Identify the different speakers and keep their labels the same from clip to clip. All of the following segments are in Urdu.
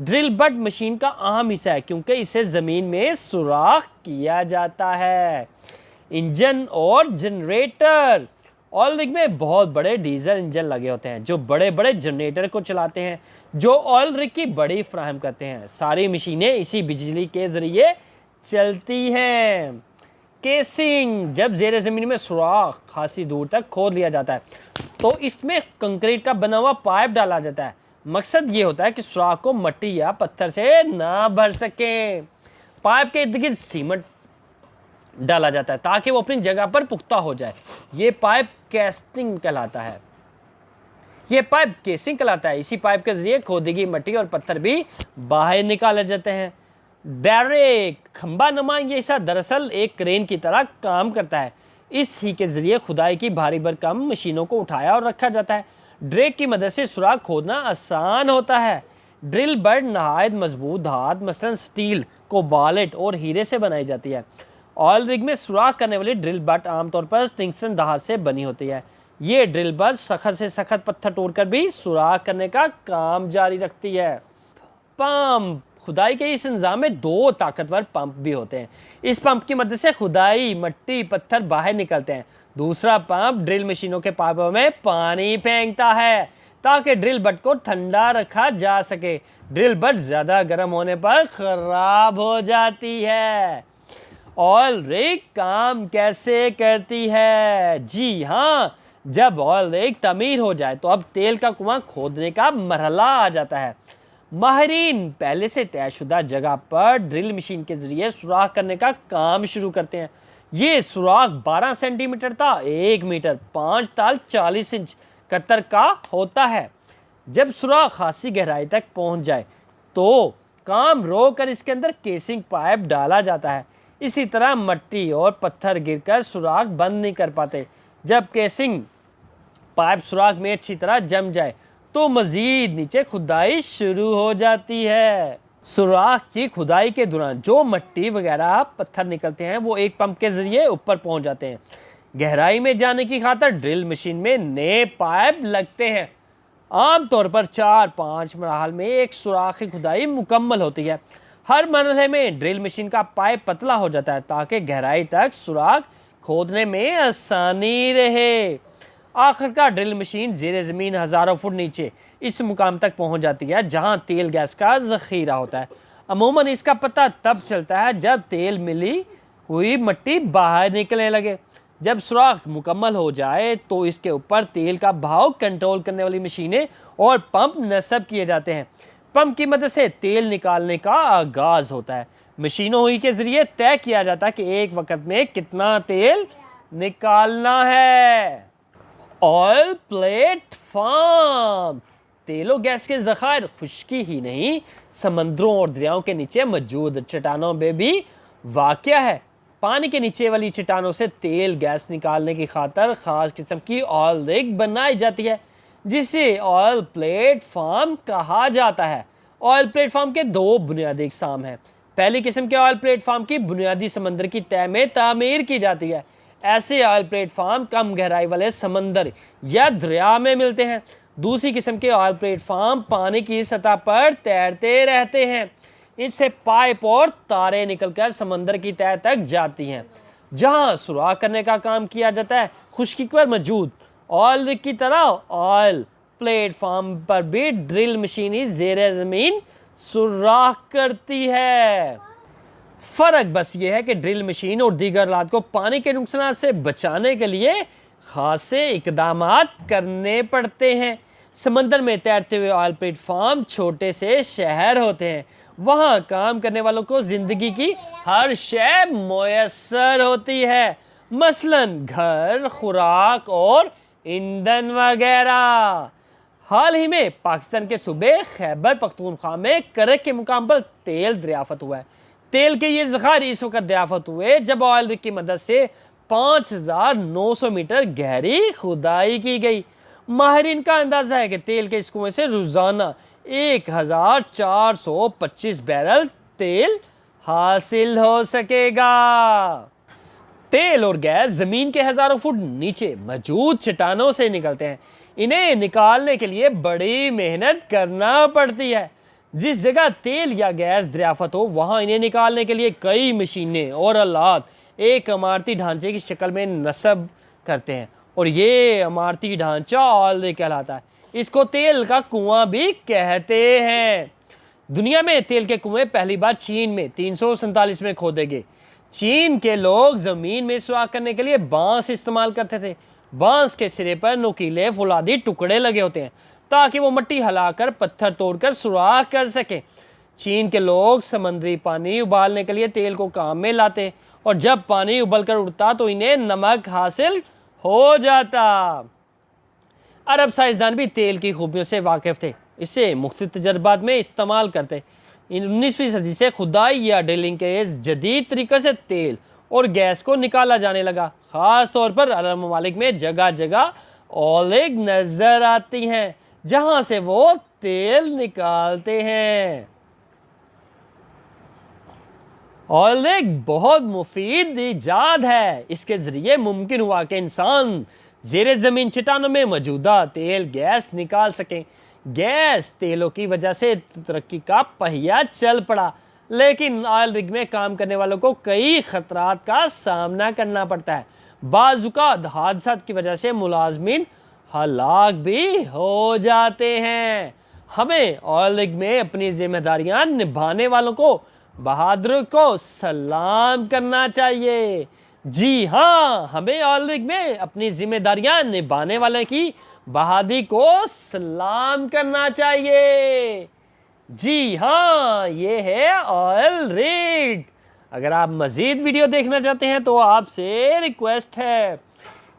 Speaker 1: ڈرل بٹ مشین کا اہم حصہ ہے کیونکہ اسے زمین میں سوراخ کیا جاتا ہے۔ انجن اور جنریٹر، آئل رگ میں بہت بڑے ڈیزل انجن لگے ہوتے ہیں جو بڑے بڑے جنریٹر کو چلاتے ہیں جو آئل رگ کی بڑی فراہم کرتے ہیں۔ ساری مشینیں اسی بجلی کے ذریعے چلتی ہیں۔ کیسنگ، جب زیر زمین میں سوراخ خاصی دور تک کھود لیا جاتا ہے تو اس میں کنکریٹ کا بنا ہوا پائپ ڈالا جاتا ہے۔ مقصد یہ ہوتا ہے کہ سوراخ کو مٹی یا پتھر سے نہ بھر سکیں۔ پائپ کے ارد گرد سیمنٹ ڈالا جاتا ہے تاکہ وہ اپنی جگہ پر پختہ ہو جائے۔ یہ پائپ کیسنگ کہلاتا ہے۔ اسی پائپ کے ذریعے کھودی مٹی اور پتھر بھی باہر نکالے جاتے ہیں۔ ڈیریک، کھمبا نما یہ حصہ دراصل ایک کرین کی طرح کام کرتا ہے۔ اس ہی کے ذریعے کھدائی کی بھاری بھرکم مشینوں کو اٹھایا اور رکھا جاتا ہے۔ ڈریک کی مدد سے سوراخ کھودنا آسان ہوتا ہے۔ ڈرل بٹ نہایت مضبوط دھات مثلا سٹیل، کوبالٹ اور ہیرے سے بنائی جاتی ہے۔ آئل رگ میں سوراخ کرنے والی ڈرل بٹ عام طور پر ٹنگسٹن دھات سے بنی ہوتی ہے۔ یہ ڈرل بٹ سخت سے سخت پتھر توڑ کر بھی سوراخ کرنے کا کام جاری رکھتی ہے۔ پمپ، کھدائی کے اس نظام میں 2 طاقتور پمپ بھی ہوتے ہیں۔ اس پمپ کی مدد سے کھدائی مٹی پتھر باہر نکلتے ہیں۔ دوسرا پمپ ڈرل مشینوں کے پائپوں میں پانی پھینکتا ہے تاکہ ڈرل بٹ کو ٹھنڈا رکھا جا سکے۔ ڈرل بٹ زیادہ گرم ہونے پر خراب ہو جاتی ہے۔ آئل رگ کام کیسے کرتی ہے؟ جی ہاں، جب آئل رگ تعمیر ہو جائے تو اب تیل کا کنواں کھودنے کا مرحلہ آ جاتا ہے۔ ماہرین پہلے سے طے شدہ جگہ پر ڈرل مشین کے ذریعے سوراخ کرنے کا کام شروع کرتے ہیں۔ یہ سوراخ 12 سینٹی میٹر تا 1 میٹر 5 تال 40 انچ قطر کا ہوتا ہے۔ جب سوراخ خاصی گہرائی تک پہنچ جائے تو کام روک کر اس کے اندر کیسنگ پائپ ڈالا جاتا ہے۔ اسی طرح مٹی اور پتھر گر کر سوراخ بند نہیں کر پاتے۔ جب کیسنگ پائپ سوراخ میں اچھی طرح جم جائے تو مزید نیچے کھدائی شروع ہو جاتی ہے۔ سوراخ کی کھدائی کے دوران جو مٹی وغیرہ پتھر نکلتے ہیں وہ ایک پمپ کے ذریعے اوپر پہنچ جاتے ہیں۔ گہرائی میں جانے کی خاطر ڈرل مشین میں نئے پائپ لگتے ہیں۔ عام طور پر 4-5 مراحل میں ایک سوراخ کی کھدائی مکمل ہوتی ہے۔ ہر مرحلے میں ڈرل مشین کا پائپ پتلا ہو جاتا ہے تاکہ گہرائی تک سوراخ کھودنے میں آسانی رہے۔ آخرکار ڈرل مشین زیر زمین ہزاروں فٹ نیچے اس مقام تک پہنچ جاتی ہے جہاں تیل گیس کا ذخیرہ ہوتا ہے۔ عموماً اس کا پتہ تب چلتا ہے جب تیل ملی ہوئی مٹی باہر نکلنے لگے۔ جب سوراخ مکمل ہو جائے تو اس کے اوپر تیل کا بہاؤ کنٹرول کرنے والی مشینیں اور پمپ نصب کیے جاتے ہیں۔ پمپ کی مدد سے تیل نکالنے کا آغاز ہوتا ہے۔ مشینوں ہی کے ذریعے طے کیا جاتا ہے کہ ایک وقت میں کتنا تیل نکالنا ہے۔ آئل پلیٹ فارم، تیل و گیس کے ذخائر خشکی ہی نہیں سمندروں اور دریاؤں کے نیچے موجود چٹانوں میں بھی واقع ہے۔ پانی کے نیچے والی چٹانوں سے تیل گیس نکالنے کی خاطر خاص قسم کی آئل رگ بنائی جاتی ہے جسے آئل پلیٹ فارم کہا جاتا ہے۔ آئل پلیٹ فارم کے 2 بنیادی اقسام ہیں۔ پہلی قسم کے آئل پلیٹ فارم کی بنیادی سمندر کی تہہ میں تعمیر کی جاتی ہے۔ ایسے آئل پلیٹ فارم کم گہرائی والے سمندر یا دریا میں ملتے ہیں۔ دوسری قسم کے آئل پلیٹ فارم پانی کی سطح پر تیرتے رہتے ہیں۔ ان سے پائپ اور تاریں نکل کر سمندر کی تہہ تک جاتی ہیں جہاں سوراخ کرنے کا کام کیا جاتا ہے۔ خشکی پر موجود آئل رگ کی طرح آئل پلیٹ فارم پر بھی ڈرل مشینیں زیر زمین سوراخ کرتی ہے۔ فرق بس یہ ہے کہ ڈرل مشین اور دیگر آلات کو پانی کے نقصانات سے بچانے کے لیے خاصے اقدامات کرنے پڑتے ہیں۔ سمندر میں تیرتے ہوئے آئل پلیٹ فارم چھوٹے سے شہر ہوتے ہیں۔ وہاں کام کرنے والوں کو زندگی کی ہر شے میسر ہوتی ہے، مثلاً گھر، خوراک اور ایندھن وغیرہ۔ حال ہی میں پاکستان کے صوبے خیبر پختونخوا میں کرک کے مقام پر تیل دریافت ہوا ہے۔ تیل کے یہ ذخائر اس وقت دریافت ہوئے جب آئل رگ کی مدد سے 5900 میٹر گہری کھدائی کی گئی۔ ماہرین کا اندازہ ہے کہ تیل کے اس کنویں سے روزانہ 1425 بیرل تیل حاصل ہو سکے گا۔ تیل اور گیس زمین کے ہزاروں فٹ نیچے موجود چٹانوں سے نکلتے ہیں۔ انہیں نکالنے کے لیے بڑی محنت کرنا پڑتی ہے۔ جس جگہ تیل یا گیس دریافت ہو وہاں انہیں نکالنے کے لیے کئی مشینیں اور آلات ایک عمارتی ڈھانچے کی شکل میں نصب کرتے ہیں، اور یہ عمارتی ڈھانچہ آئل رگ کہلاتا ہے۔ اس کو تیل کا کنواں بھی کہتے ہیں۔ دنیا میں تیل کے کنویں پہلی بار چین میں 347 میں کھودے گئے۔ چین کے لوگ زمین میں سوراخ کرنے کے لیے بانس استعمال کرتے تھے۔ بانس کے سرے پر نوکیلے فولادی ٹکڑے لگے ہوتے ہیں تاکہ وہ مٹی ہلا کر پتھر توڑ کر سوراخ کر سکیں۔ چین کے لوگ سمندری پانی ابالنے کے لیے تیل کو کام میں لاتے، اور جب پانی ابل کر اڑتا تو انہیں نمک حاصل ہو جاتا۔ عرب سائنسدان بھی تیل کی خوبیوں سے واقف تھے، اسے مختلف تجربات میں استعمال کرتے۔ 19ویں صدی سے کھدائی یا ڈرلنگ کے جدید طریقے سے تیل اور گیس کو نکالا جانے لگا۔ خاص طور پر عرب ممالک میں جگہ جگہ آئل رگ نظر آتی ہیں جہاں سے وہ تیل نکالتے ہیں۔ آئل رگ بہت مفید ایجاد ہے۔ اس کے ذریعے ممکن ہوا کہ انسان زیر زمین چٹانوں میں موجودہ تیل گیس نکال سکیں۔ گیس تیلوں کی وجہ سے ترقی کا پہیہ چل پڑا، لیکن آئل رگ میں کام کرنے والوں کو کئی خطرات کا سامنا کرنا پڑتا ہے۔ بعض اوقات حادثات کی وجہ سے ملازمین ہلاک بھی ہو جاتے ہیں۔ ہمیں آئل رگ میں اپنی ذمہ داریاں نبھانے والوں کو بہادروں کو سلام کرنا چاہیے۔ جی ہاں، ہمیں آئل رگ میں اپنی ذمہ داریاں نبھانے والے کی بہادری کو سلام کرنا چاہیے۔ جی ہاں، یہ ہے آئل رگ۔ اگر آپ مزید ویڈیو دیکھنا چاہتے ہیں تو آپ سے ریکویسٹ ہے،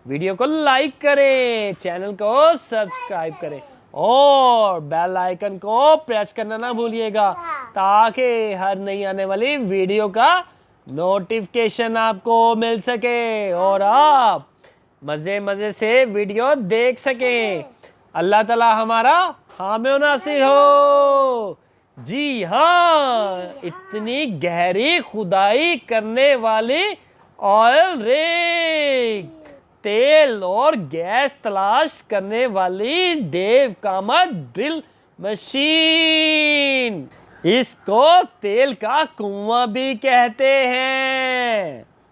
Speaker 1: ویڈیو کو لائک کریں، چینل کو سبسکرائب کریں اور بیل آئیکن کو پریس کرنا نہ بھولیے گا تاکہ ہر نئی آنے والی ویڈیو کا نوٹیفیکیشن آپ کو مل سکے اور آپ مزے سے ویڈیو دیکھ سکیں۔ اللہ تعالی ہمارا حامی و ناصر ہو۔ جی ہاں، اتنی گہری کھدائی کرنے والی آئل رگ، تیل اور گیس تلاش کرنے والی دیو کاما ڈرل مشین، اس کو تیل کا کنواں بھی کہتے ہیں۔